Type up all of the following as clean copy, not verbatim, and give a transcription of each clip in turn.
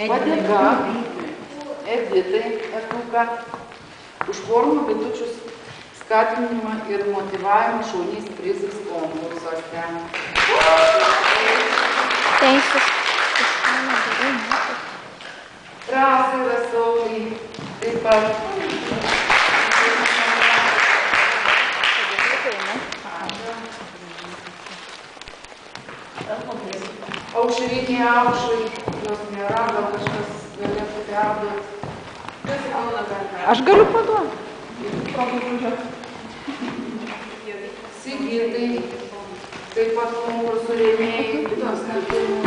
Padėka Editai Etuka už formų bitučius skatinimą ir motyvavimą šauniais prizais konkursuose. Rasai Rasauliai taip pat. Aušrinė Aušrai, jos nėra, gal kažkas galėtų perduoti. Aš galiu paduoti. Sigitai, taip pat konkursų rėmėjai, kitos nepilnų.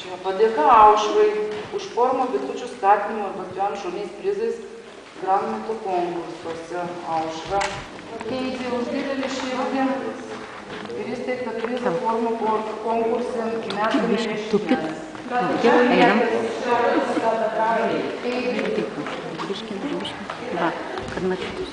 Čia padėka Aušrai už formą bitučių skatinimo ir motyvavimą šauniais prizais Grand Metų konkursuose. Aušra Keitė už didelį širdį ir įsteigtą prizą formų konkursą metų viešinės. Einam. Va, kad matytus.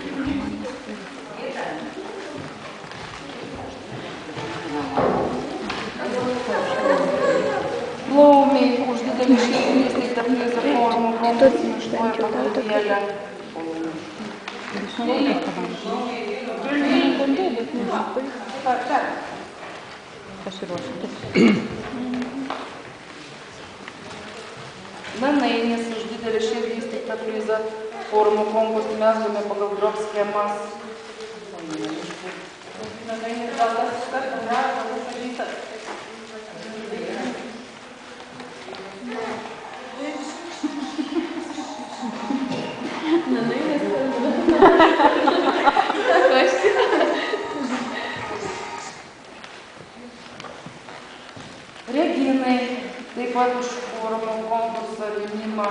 Laumiai už didelį širdį įsteigtą prizą formų konkursą miškoje pagalvėlę. Nanainis už didelį širdį įsteigtą prizą formų konkursą mesdami pagal drop schemas. Nanainis gal tas iškarto nėra, gal pažįstat. Reginai, taip pat už formų konkursą rėmimą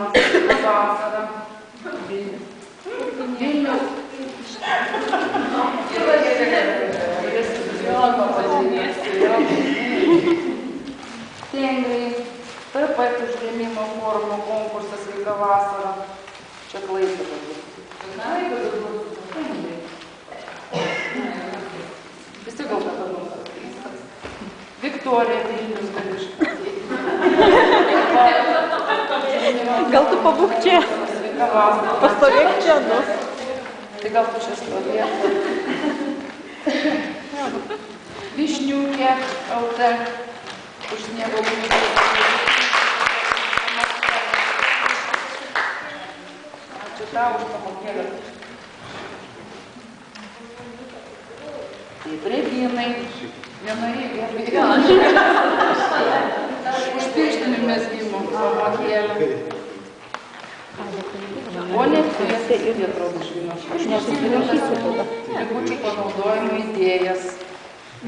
vasarą. Vilnius. Tengrai, taip pat už rėmimą formų konkursą sveika vasara. Čia Klaipėda. Visi gal tą padomą. Viktorija Vilnius Gališka. Gal tu pabūk čia? Pastovėk čia, nu. Tai gal tu čia stovėk. Višniukė LT už sniego gūžį. Ačiū tau už pamokėlę. Taip, Reginai. Vienai už pirštinių mezgimų pamokėlę. O net kvietė irgi atrodo iš Vilniaus. Aš nesigilintas likučių panaudojimo idėjas.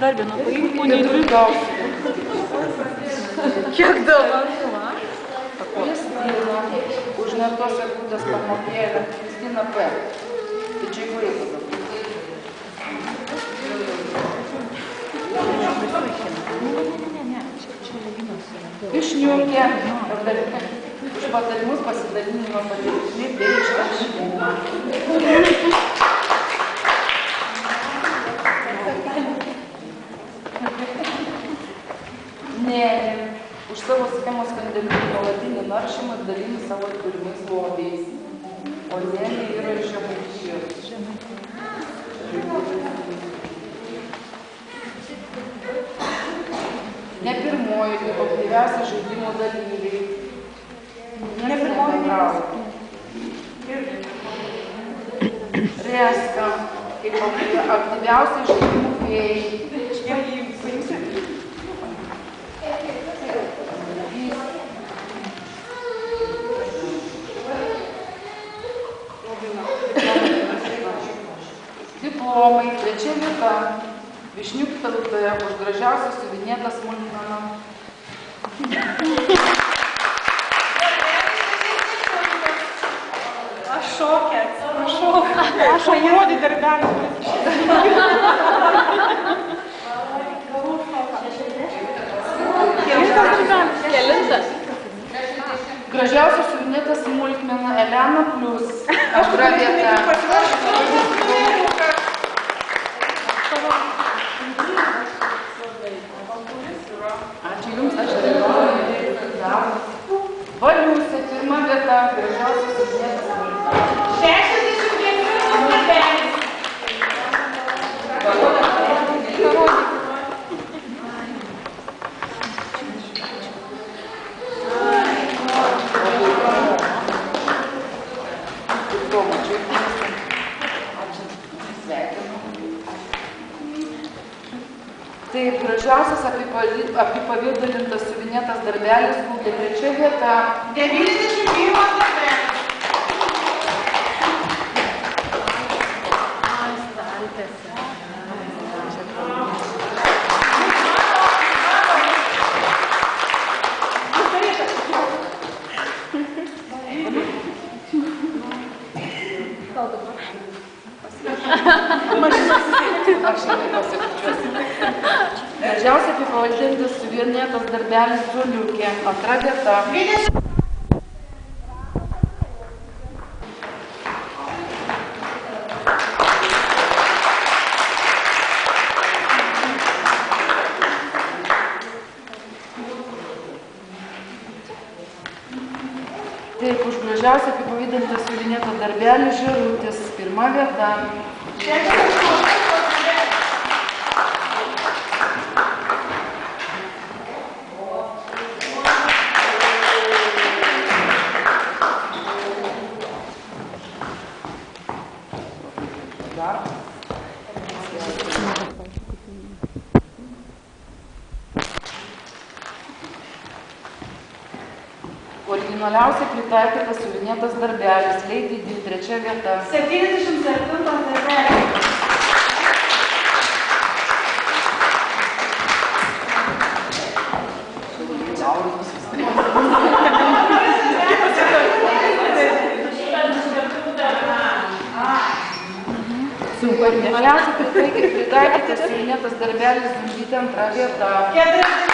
Dar vieno paimti. Ir gausiu. Kiek dabar? Kristina už nertos ir kūtės pamokėlę. Kristina P. Didžiai Klaipėda. Višniukė už patarimus pasidalinimą patirtimi bei išrašymą. Nėlė už savo schemos skandalių nuolatinį naršymą ir dalinį savo turimais lobiais. O Nėlė yra iš Žemaitijos. Ne pirmoji, kaip aktyviausia žaidimo dalyviai. Ne pirmoji grauti. Reska, kaip aktyviausia žaidimų fėjai. Diplomai, trečia vieta. Višniukų talutoje už gražiausią siuvinėtą smulkmeną. Aš šokė, atsiprašau. Aš pajuodį darbelį. Kelintas. Gražiausia siuvinėta smulkmena Elena Plus. Antra vieta. apipavydalintas siuvinėtas darbelis gulė 3 vieta. 91 darbelis. Gražiausiai apipavadintas siuvinėtas darbelis žoliukė 2 vieta. 20. Taip, už gražiausiai apipavadintas siuvinėtas darbelis žėrutis 1 vieta. 68. Originaliausiai pritaikytas siuvinėtas darbelis Lady Di 3 vieta. 77 darbelis. Originaliausiai pritaikytas siuvinėtas darbelis Zundytė 2 vieta. 40.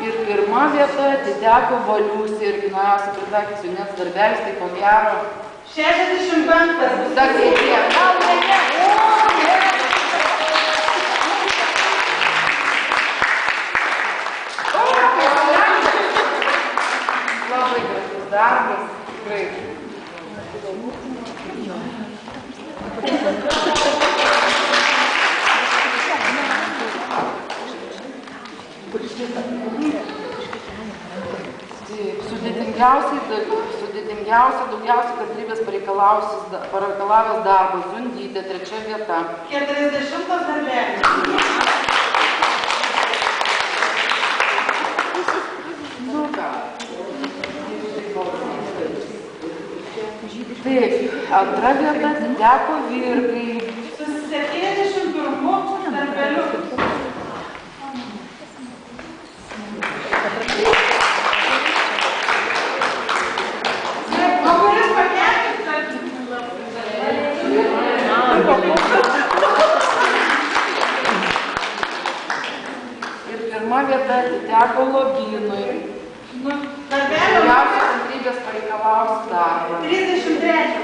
Ir 1 vieta atiteko Valiusai, originaliausiai pritaikytas siuvinėtas darbelis, tai ko gero. 65. Sakė tiek. Labai gražus darbas, tikrai. Sudėtingiausia, daugiausiai kantrybės pareikalavęs darbas Zundytė 3 vieta. 40 darbelis. Taip, 2 vieta atiteko Virgai. Su 71 darbeliu. O kuris pakeltas? Ir 1 vieta atiteko Lobynui. Darbelio Daugiausiai kantrybės pareikalavęs darbas. 33.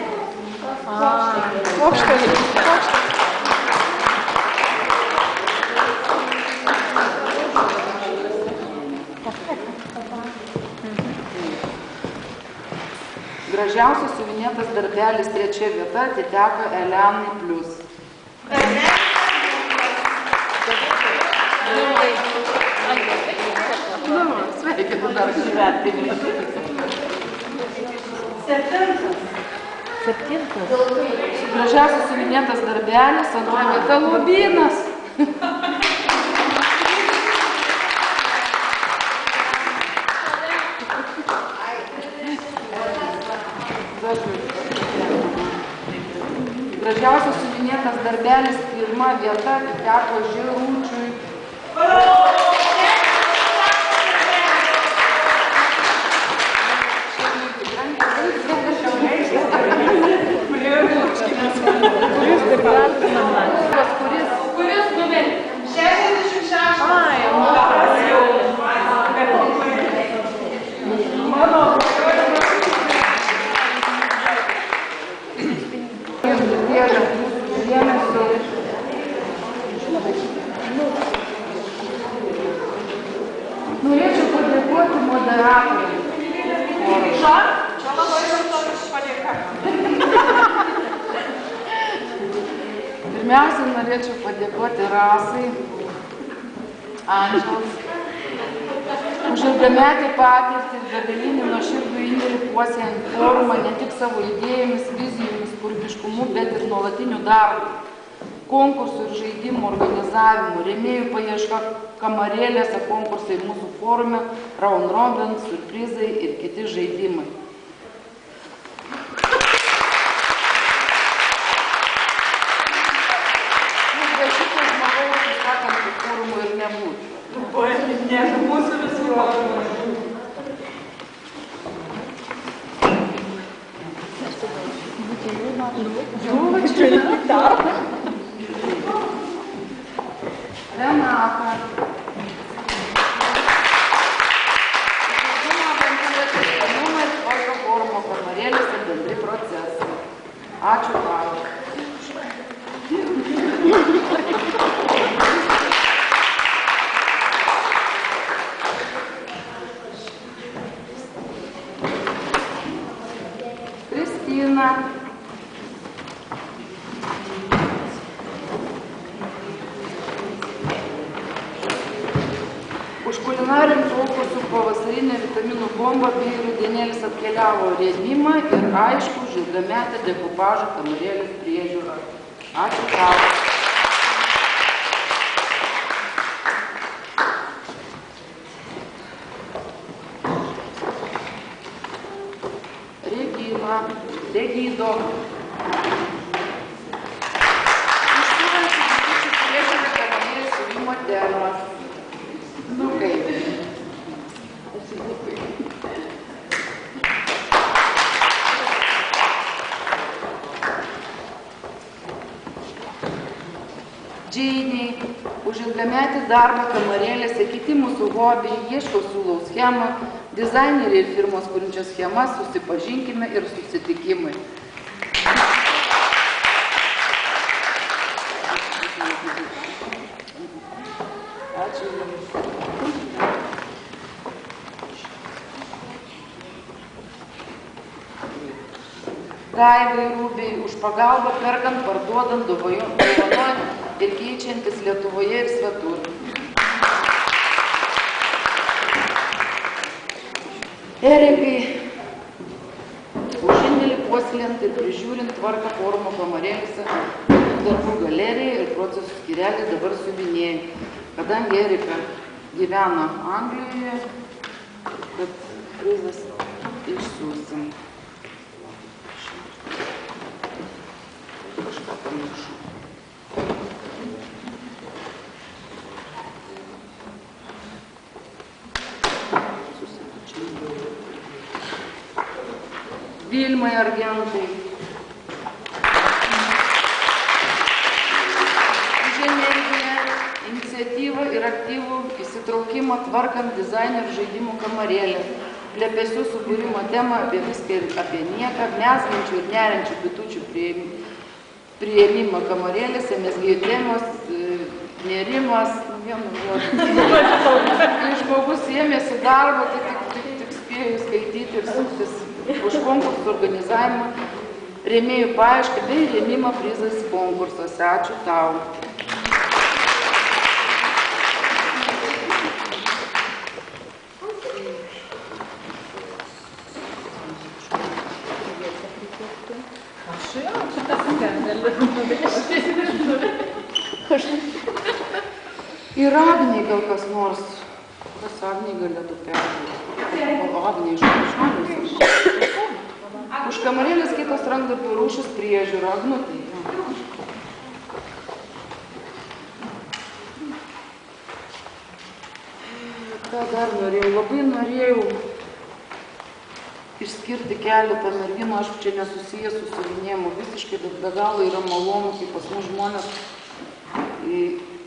Gražiausias siuvinėtas darbelis 3 vieta atiteko Elenai Plius. Sveikinu dar šįvertinį. 7. Gražiausias siuvinėtas darbelis 2 vieta Lobynas. Gražiausias siuvinėtas darbelis 1 vieta atiteko Žėručiui. Kuris numerį? 66. Norėčiau padėkoti moderatoriui. Čia labai rimtas padėka. Pirmiausia, norėčiau padėkoti Rasai, Andžels, už ilgametę patirtį ir begalinį nuoširdų indėlį puoselėjant forumą ne tik savo idėjomis, vizijomis, kūrybiškumu, bet ir nuolatiniu darbu. Konkursų ir žaidimų organizavimu, rėmėjų paieška kamarėlėse, konkursai mūsų forume, round robin, surprizai ir kiti žaidimai. Be šito žmogaus, sakant, forumų ir nebūtų. Ne, mūsų visų forumų. Renata. Forumo kamarėlėse bendri procesai. Ačiū tau. Kristina. Už kulinarinių konkursų pavasarinę vitaminų bombą bei rudenėlis atkeliavo rėmimą ir aišku, ilgametę dekupažą kamarėlės priežiūrą. Ačiū tau. Regido. Išsiūrant priežiūrą kamarėlės siuvimo termas. Nu kaip? Džeiniai, už ilgametį darbą kamarėlėse, kiti mūsų hobiai, ieškau siūlau schemą, dizaineriai ir firmos kūrinčios schemas, susipažinkime ir susitikimai. Ačiū Jums. Daivai Rūbiai už pagalbą perkant, parduodant, dovanojant ir keičiantis Lietuvoje ir svetur. Erikai už indėlį puoselėjant ir prižiūrint tvarką forumo kamarėlėse, darbų galerijai ir procesų skyrelį dabar siuvinėjai. Kadangi Erika gyvena Anglijoje, kad prizas išsiųsim. Kažką pamiršau. Vilmai Argentai. Už energiją, iniciatyvą ir aktyvų įsitraukimą tvarkant dizainerių žaidimų kamarėlę. Plepesių subūrimo temą apie viską ir apie nieką, mezgančių ir neriančių bitučių priėmimą kamarėlėse, mezgėjų temos, nerimas, vienu žodžiu. Kai žmogus ėmėsi darbo, tai tik spėjo skaityti ir suktis už konkursų organizavimą, rėmėjų paiešką bei rėmimą prizais konkursuose. Ačiū tau. Ir Agniai gal kas nors. Kas Agniai galėtų perduoti? O Agniai iš manęs. Už kamarėlės kitos rankdarbių rūšis priežiūra. Agnutė. Ką dar norėjau? Labai norėjau išskirti keletą merginų. Aš čia nesusijęs su siuvinėjimu visiškai, bet be galo yra malonu, kai pas mus žmonės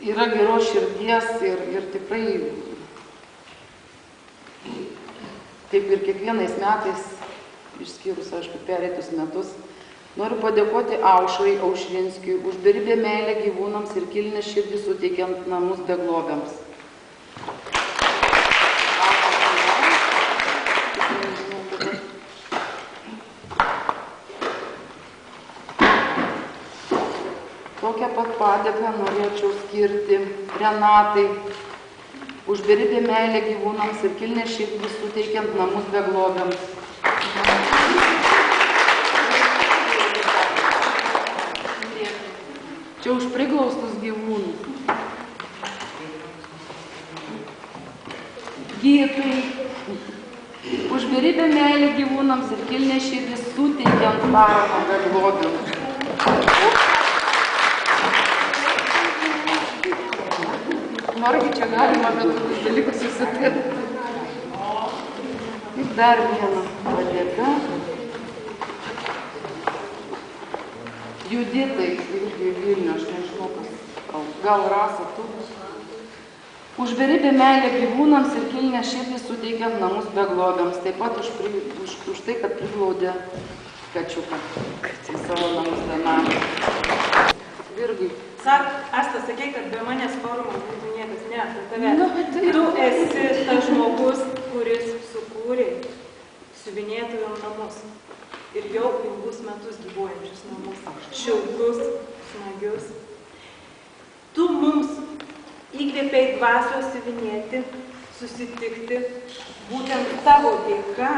yra geros širdies ir tikrai taip ir kiekvienais metais, išskyrus, aišku, pereitus metus, noriu padėkoti Aušrai Aušrinskiui už beribę meilę gyvūnams ir kilnią širdį suteikiant namus beglobiams. Tokią pat padėką norėčiau skirti Renatai už beribę meilę gyvūnams ir kilnią širdį suteikiant namus beglobiams. Čia už priglaustus gyvūnus. Gydytojai, už beribę meilę gyvūnams ir kilnią širdį suteikiant paramą beglobiams. Norgi čia galima apie tokius dalykus susitarti. Ir dar viena padėka. Juditai, irgi Vilnių, aš nežinau, gal Rasa tu. Už beribę meilę gyvūnams ir kilnią širdį suteikiant namus beglobiams. Taip pat už tai, kad priglaudė kačiuką į savo namus benamį. Virgai. Sak, Asta, sakei, kad be manęs forumo būtų niekas, ne, tave. Tu esi tas žmogus, kuris sukūrė siuvinėtojų namus. Ir jau ilgus metus gyvuojančius namus. Šiltus, smagius. Tu mums įkvėpei dvasios siuvinėti, susitikti. Būtent tavo dėka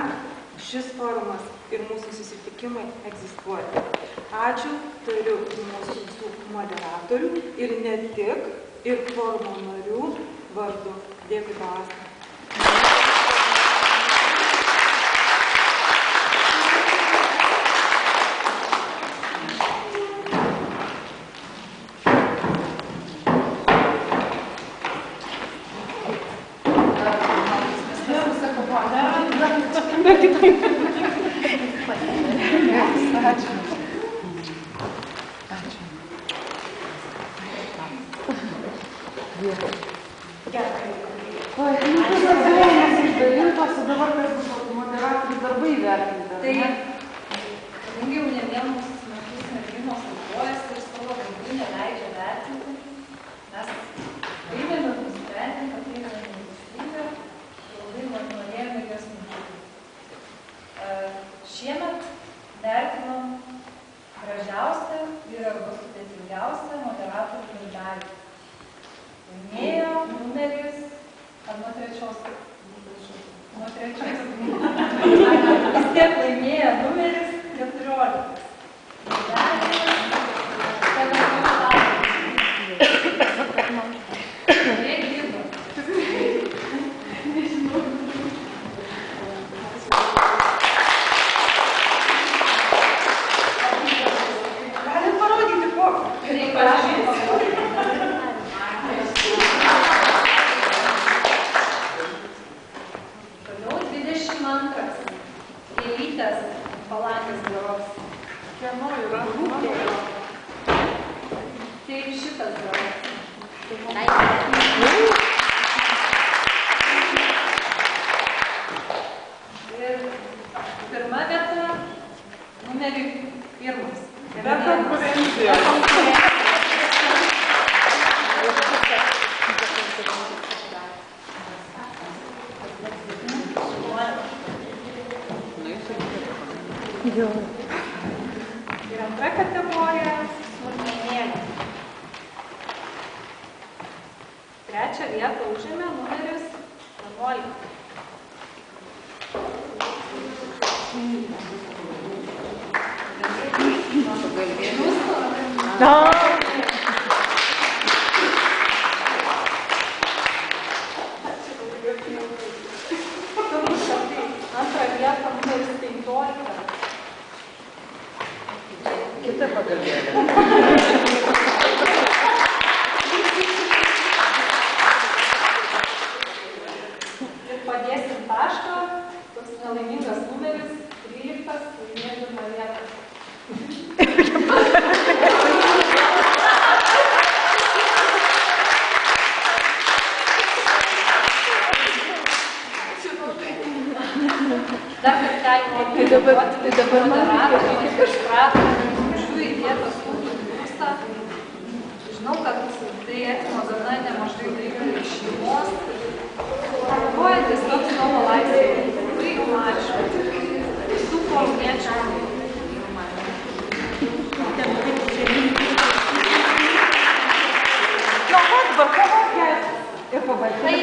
šis forumas ir mūsų susitikimai egzistuoja. Ačiū turiu mūsų visų moderatorių ir ne tik, ir forumo narių vardu. Dėkui, Asta. Oi, nu tas atsavimas išdalintos, o dabar kas bus moderatorių darbai vertinti. Tai, kadangi jau ne vienus metus merginos naudojasi ir savo darbų neleidžia vertinti, mes priėmėme nusprendėm, kad tai yra neteisinga ir labai norėjome jas matyti. Šiemet vertinom gražiausią ir arba sudėtingiausią moderatorių dalį. Laimėjo numeris, ar nuo trečios? Nuo trečios. Vis tiek laimėjo numeris 14. Galim parodyti kokį. Toliau 22. Gėlytės palangės geros. Kieno yra? Taip šitas geros. Ir pirma vieta, numerį 1. Be konkurencijos. Ir antra kategorija smulkmenėlė. Trečią vietą užėmė numeris 11. Antrą vietą numeris 15. Kita pagalbėlė. Ir padėsim tašką, toks nelaimingas numeris 13, laimėjo pirmą vietą. Dar kartelį noriu padėkoti moderatoriui, išprato, žiūrėjau į vietos kultų trūksta. Žinau, kad tai atimo gana nemažai laiko iš šeimos. Propaguojantis toks savo laisvė. Labai jums ačiū. Visų kauniečių. Jo, dabar kovokės ir pabaigti.